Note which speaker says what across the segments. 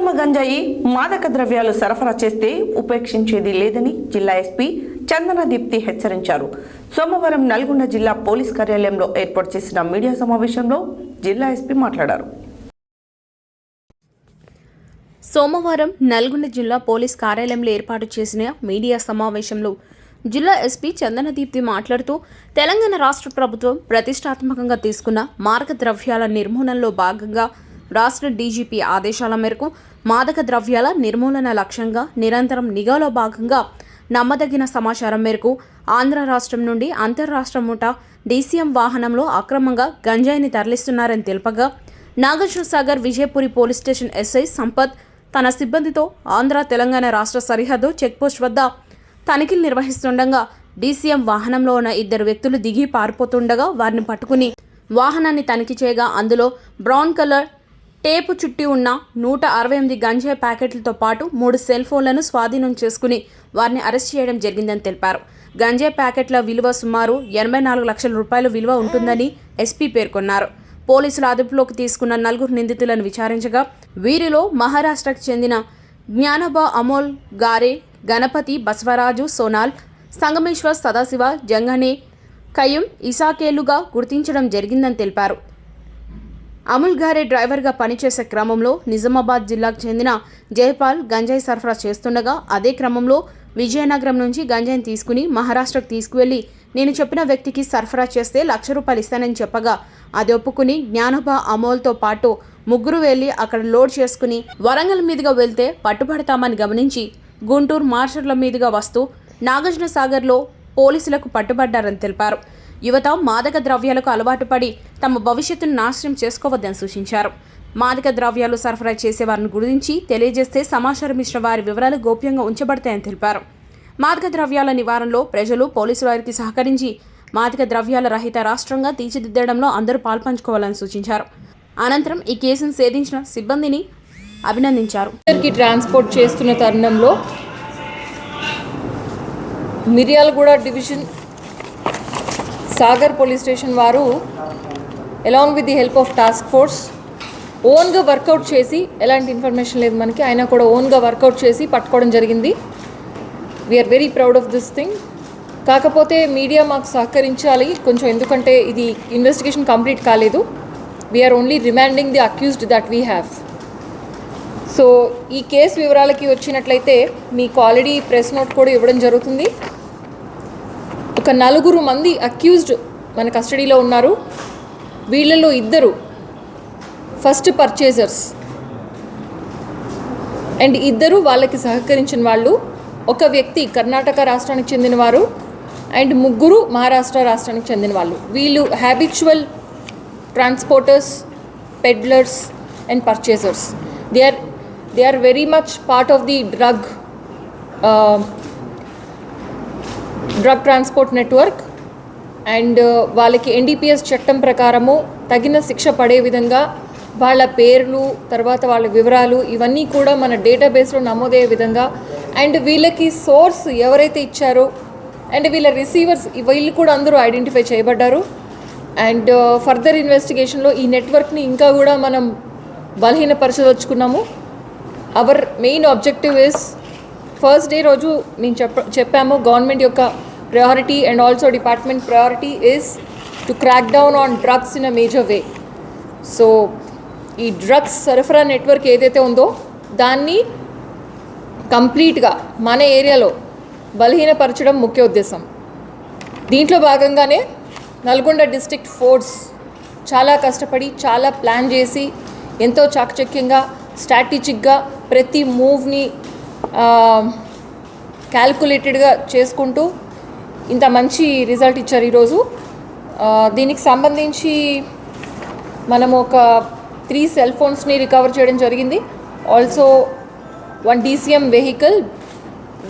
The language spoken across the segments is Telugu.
Speaker 1: అక్రమ గంజాయి మాదక ద్రవ్యాలు సరఫరా చేస్తే ఉపేక్షించేది లేదని జిల్లా ఎస్పీ చందన దీప్తి హెచ్చరించారు. సోమవారం నల్గొండ జిల్లా పోలీస్ కార్యాలయంలో ఏర్పాటు చేసిన మీడియా సమావేశంలో జిల్లా ఎస్పీ మాట్లాడారు.
Speaker 2: సోమవారం నల్గొండ జిల్లా పోలీస్ కార్యాలయంలో ఏర్పాటు చేసిన మీడియా సమావేశంలో జిల్లా ఎస్పీ చందన దీప్తి మాట్లాడుతూ తెలంగాణ రాష్ట్ర ప్రభుత్వం ప్రతిష్టాత్మకంగా తీసుకున్న మాదక ద్రవ్యాల నిర్మూలనలో భాగంగా రాష్ట్ర డీజీపీ ఆదేశాల మేరకు మాదక ద్రవ్యాల నిర్మూలన లక్ష్యంగా నిరంతరం నిఘాలో భాగంగా నమ్మదగిన సమాచారం మేరకు ఆంధ్ర రాష్ట్రం నుండి అంతర్రాష్ట్ర ముఠా డీసీఎం వాహనంలో అక్రమంగా గంజాయిని తరలిస్తున్నారని తెలుపగా Nagarjunasagar Vijayapuri police station SI Sampath తన సిబ్బందితో ఆంధ్ర తెలంగాణ రాష్ట్ర సరిహద్దు చెక్పోస్ట్ వద్ద తనిఖీలు నిర్వహిస్తుండగా డీసీఎం వాహనంలో ఉన్న ఇద్దరు వ్యక్తులు దిగి పారిపోతుండగా వారిని పట్టుకుని వాహనాన్ని తనిఖీ చేయగా అందులో బ్రౌన్ కలర్ టేపు చుట్టి ఉన్న 168 గంజాయి ప్యాకెట్లతో పాటు 3 సెల్ ఫోన్లను స్వాధీనం చేసుకుని వారిని అరెస్ట్ చేయడం జరిగిందని తెలిపారు. గంజాయి ప్యాకెట్ల విలువ సుమారు 84 లక్షల రూపాయల విలువ ఉంటుందని ఎస్పీ పేర్కొన్నారు. పోలీసులు అదుపులోకి తీసుకున్న 4 నిందితులను విచారించగా వీరిలో మహారాష్ట్రకు చెందిన జ్ఞానబా అమోల్ గారే, గణపతి, బసవరాజు, సోనాల్, సంగమేశ్వర్, సదాశివ, జంగనే, కయ్యం, ఇసాకేలుగా గుర్తించడం జరిగిందని తెలిపారు. అమూల్ గారే డ్రైవర్గా పనిచేసే క్రమంలో నిజామాబాద్ జిల్లాకు చెందిన జయపాల్ గంజాయి సరఫరా చేస్తుండగా అదే క్రమంలో విజయనగరం నుంచి గంజాయిని తీసుకుని మహారాష్ట్రకు తీసుకువెళ్లి నేను చెప్పిన వ్యక్తికి సరఫరా చేస్తే ₹1,00,000 ఇస్తానని చెప్పగా అది ఒప్పుకుని జ్ఞానబా అమోల్తో పాటు ముగ్గురు వెళ్లి అక్కడ లోడ్ చేసుకుని వరంగల్ మీదుగా వెళ్తే పట్టుబడతామని గమనించి గుంటూరు మార్షర్ల మీదుగా వస్తూ నాగార్జునసాగర్లో పోలీసులకు పట్టుబడ్డారని తెలిపారు. యువత మాదక ద్రవ్యాలకు అలవాటు పడి తమ భవిష్యత్తును నాశనం చేసుకోవద్దని సూచించారు. మాదక ద్రవ్యాలు సరఫరా చేసే వారిని గురించి తెలియజేస్తే సమాచారం ఇచ్చిన వారి వివరాలు గోప్యంగా ఉంచబడతాయని తెలిపారు. మాదక ద్రవ్యాల నివారణలో ప్రజలు పోలీసుల వారికి సహకరించి మాదక ద్రవ్యాల రహిత రాష్ట్రంగా తీర్చిదిద్దడంలో అందరూ పాల్పంచుకోవాలని సూచించారు. అనంతరం ఈ కేసును ఛేదించిన సిబ్బందిని అభినందించారు.
Speaker 3: ట్రాన్స్పోర్ట్ చేస్తున్న తరుణంలో Miryalaguda division Sagar police station వారు along with the help of task force ఓన్గా వర్కౌట్ చేసి, ఎలాంటి ఇన్ఫర్మేషన్ లేదు మనకి, అయినా కూడా ఓన్గా వర్కౌట్ చేసి పట్టుకోవడం జరిగింది. We're very proud of this thing. కాకపోతే మీడియా మాకు సహకరించాలి కొంచెం, ఎందుకంటే ఇది ఇన్వెస్టిగేషన్ కంప్లీట్ కాలేదు. We're only remanding the accused that we have. So ఈ కేసు వివరాలకి వచ్చినట్లయితే మీకు ఆల్రెడీ ప్రెస్ నోట్ కూడా ఇవ్వడం జరుగుతుంది. ఒక 4 మంది అక్యూజ్డ్ మన కస్టడీలో ఉన్నారు. వీళ్ళలో 2 ఫస్ట్ పర్చేజర్స్ అండ్ 2 వాళ్ళకి సహకరించిన వాళ్ళు. ఒక వ్యక్తి కర్ణాటక రాష్ట్రానికి చెందినవారు అండ్ 3 మహారాష్ట్ర రాష్ట్రానికి చెందిన వాళ్ళు. వీళ్ళు habitual transporters, peddlers and purchasers. they are very much part of the drug transport network. And వాళ్ళకి ఎన్డీపీఎస్ చట్టం ప్రకారము తగిన శిక్ష పడే విధంగా వాళ్ళ పేర్లు, తర్వాత వాళ్ళ వివరాలు ఇవన్నీ కూడా మన డేటాబేస్లో నమోదయ్యే విధంగా, అండ్ వీళ్ళకి సోర్స్ ఎవరైతే ఇచ్చారో అండ్ వీళ్ళ రిసీవర్స్ వీళ్ళు కూడా అందరూ ఐడెంటిఫై చేయబడ్డారు. అండ్ ఫర్దర్ ఇన్వెస్టిగేషన్లో ఈ నెట్వర్క్ని ఇంకా కూడా మనం బలహీనపరచదలుచుకున్నాము. Our main objective is, first day రోజు నేను చెప్పాము గవర్నమెంట్ యొక్క priority and also department priority is to crack down on drugs in a major way. So ఈ డ్రగ్స్ సరఫరా నెట్వర్క్ ఏదైతే ఉందో దాన్ని కంప్లీట్గా మన ఏరియాలో బలహీనపరచడం ముఖ్య ఉద్దేశం. దీంట్లో భాగంగానే నల్గొండ డిస్ట్రిక్ట్ ఫోర్స్ చాలా కష్టపడి, చాలా ప్లాన్ చేసి, ఎంతో చాకచక్యంగా, స్ట్రాటజిక్గా ప్రతి మూవ్ని క్యాల్కులేటెడ్గా చేసుకుంటూ ఇంత మంచి రిజల్ట్ ఇచ్చారు ఈరోజు. దీనికి సంబంధించి మనము ఒక 3 సెల్ ఫోన్స్ని రికవర్ చేయడం జరిగింది. Also 1 DCM vehicle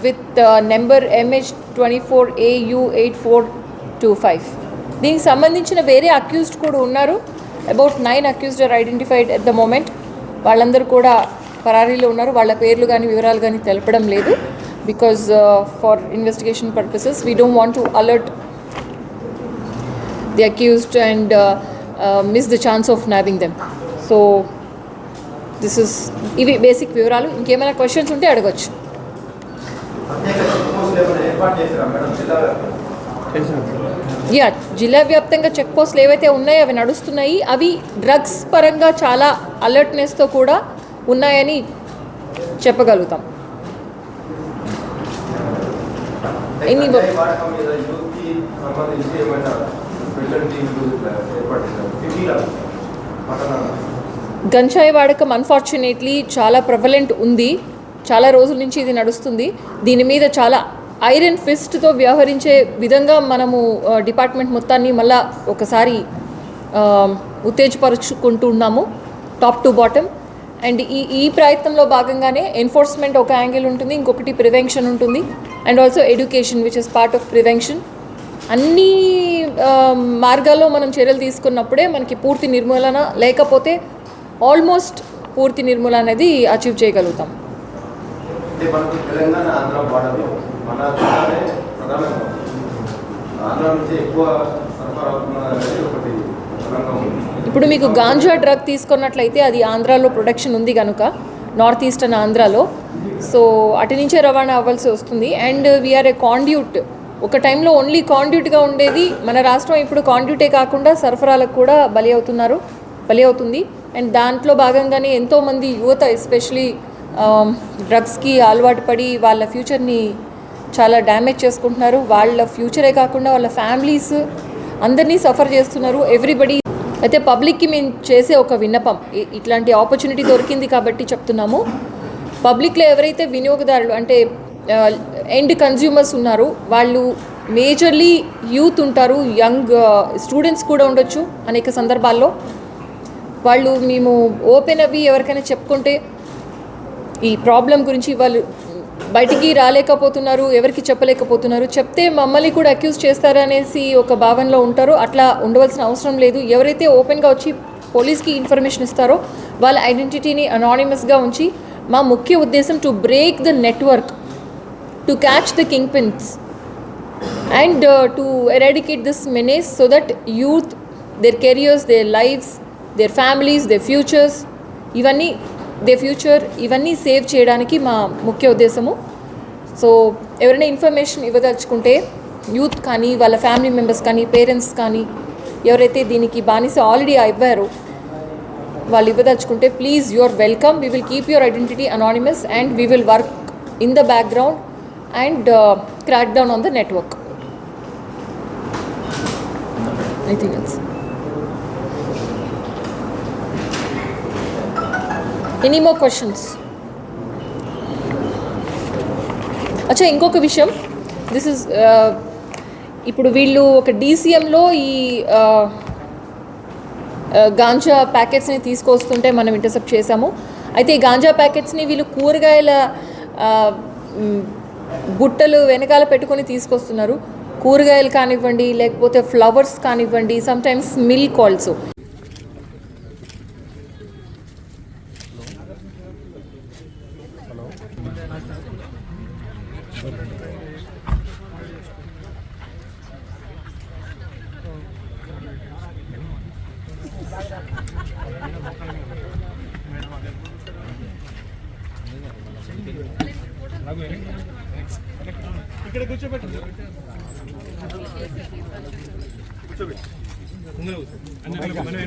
Speaker 3: with number MH24AU8425. దీనికి సంబంధించిన వేరే అక్యూజ్డ్ కూడా ఉన్నారు. About 9 accused are identified at the moment. వాళ్ళందరూ కూడా పరారీలో ఉన్నారు. వాళ్ళ పేర్లు కానీ వివరాలు కానీ తెలపడం లేదు. because for investigation purposes we don't want to alert the accused and miss the chance of nabbing them. So ఇవి బేసిక్ వివరాలు. ఇంకేమైనా క్వశ్చన్స్ ఉంటే అడగచ్చు. యా, జిల్లా వ్యాప్తంగా చెక్ పోస్టులు ఏవైతే ఉన్నాయో అవి నడుస్తున్నాయి. అవి డ్రగ్స్ పరంగా చాలా అలర్ట్నెస్తో కూడా ఉన్నాయని చెప్పగలుగుతాం. గంజాయి వాడకం అన్ఫార్చునేట్లీ చాలా ప్రెవలెంట్ ఉంది. చాలా రోజుల నుంచి ఇది నడుస్తుంది. దీని మీద చాలా ఐరన్ ఫిస్ట్తో వ్యవహరించే విధంగా మనము డిపార్ట్మెంట్ మొత్తాన్ని మళ్ళా ఒకసారి ఉత్తేజపరుచుకుంటూ ఉన్నాము, టాప్ టు బాటమ్. అండ్ ఈ ప్రయత్నంలో భాగంగానే ఎన్ఫోర్స్మెంట్ ఒక యాంగిల్ ఉంటుంది, ఇంకొకటి ప్రివెన్షన్ ఉంటుంది, and also education which is part of prevention. అన్ని మార్గాల్లో మనం చర్యలు తీసుకున్నప్పుడే మనకి పూర్తి నిర్మూలన, లేకపోతే ఆల్మోస్ట్ పూర్తి నిర్మూలన అనేది అచీవ్ చేయగలుగుతాం. ఇప్పుడు మీకు గాంజా డ్రగ్ తీసుకున్నట్లయితే అది ఆంధ్రాలో ప్రొడక్షన్ ఉంది కనుక, నార్త్ ఈస్టర్న్ ఆంధ్రాలో, సో అటు నుంచే రవాణా అవ్వాల్సి వస్తుంది. And we are A conduit. ఒక టైంలో ఓన్లీ కాండ్యూట్గా ఉండేది మన రాష్ట్రం, ఇప్పుడు కాండ్యూటే కాకుండా సరఫరాలకు కూడా బలి అవుతుంది. అండ్ దాంట్లో భాగంగానే ఎంతోమంది యువత ఎస్పెషలీ డ్రగ్స్కి అలవాటు పడి వాళ్ళ ఫ్యూచర్ని చాలా డ్యామేజ్ చేసుకుంటున్నారు. వాళ్ళ ఫ్యూచరే కాకుండా వాళ్ళ ఫ్యామిలీస్ అందరినీ సఫర్ చేస్తున్నారు, ఎవ్రీబడి. అయితే పబ్లిక్కి మేము చేసే ఒక విన్నపం, ఇట్లాంటి ఆపర్చునిటీ దొరికింది కాబట్టి చెప్తున్నాము. పబ్లిక్లో ఎవరైతే వినియోగదారులు అంటే ఎండ్ కన్జ్యూమర్స్ ఉన్నారు, వాళ్ళు మేజర్లీ యూత్ ఉంటారు, యంగ్ స్టూడెంట్స్ కూడా ఉండొచ్చు అనేక సందర్భాల్లో. వాళ్ళు మేము ఓపెన్ అవి ఎవరికైనా చెప్పుకుంటే ఈ ప్రాబ్లం గురించి వాళ్ళు బయటికి రాలేకపోతున్నారు, ఎవరికి చెప్పలేకపోతున్నారు, చెప్తే మమ్మల్ని కూడా అక్యూజ్ చేస్తారనేసి ఒక భావనలో ఉంటారు. అట్లా ఉండవలసిన అవసరం లేదు. ఎవరైతే ఓపెన్గా వచ్చి పోలీస్కి ఇన్ఫర్మేషన్ ఇస్తారో వాళ్ళ ఐడెంటిటీని అనానిమస్గా ఉంచి, మా ముఖ్య ఉద్దేశం to break the network, to catch the kingpins and to eradicate this menace so that youth, their careers, their lives, their families, their futures, ఇవన్నీ సేవ్ చేయడానికి మా ముఖ్య ఉద్దేశము. సో ఎవరైనా ఇన్ఫర్మేషన్ ఇవ్వదలుచుకుంటే యూత్ కానీ, వాళ్ళ ఫ్యామిలీ మెంబర్స్ కానీ, పేరెంట్స్ కానీ, ఎవరైతే దీనికి బానిస ఆల్రెడీ అవ్వారో వాళ్ళు ఇవ్వదలుచుకుంటే please, you are welcome. We will keep your identity anonymous and we will work in the background and crack down on the network. Anything else? Any more questions? అచ్చా, ఇంకొక విషయం, దిస్ ఇస్ ఇప్పుడు వీళ్ళు ఒక డీసీఎంలో ఈ గాంజా ప్యాకెట్స్ని తీసుకొస్తుంటే మనం ఇంటర్సెప్ట్ చేశాము. అయితే ఈ గాంజా ప్యాకెట్స్ని వీళ్ళు కూరగాయల బుట్టలు వెనకాల పెట్టుకొని తీసుకొస్తున్నారు. కూరగాయలు కానివ్వండి, లేకపోతే ఫ్లవర్స్ కానివ్వండి, సమ్టైమ్స్ మిల్క్ ఆల్సో.
Speaker 4: ఇక్కడ కూర్చోబెట్టి మనం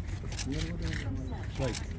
Speaker 4: వెనక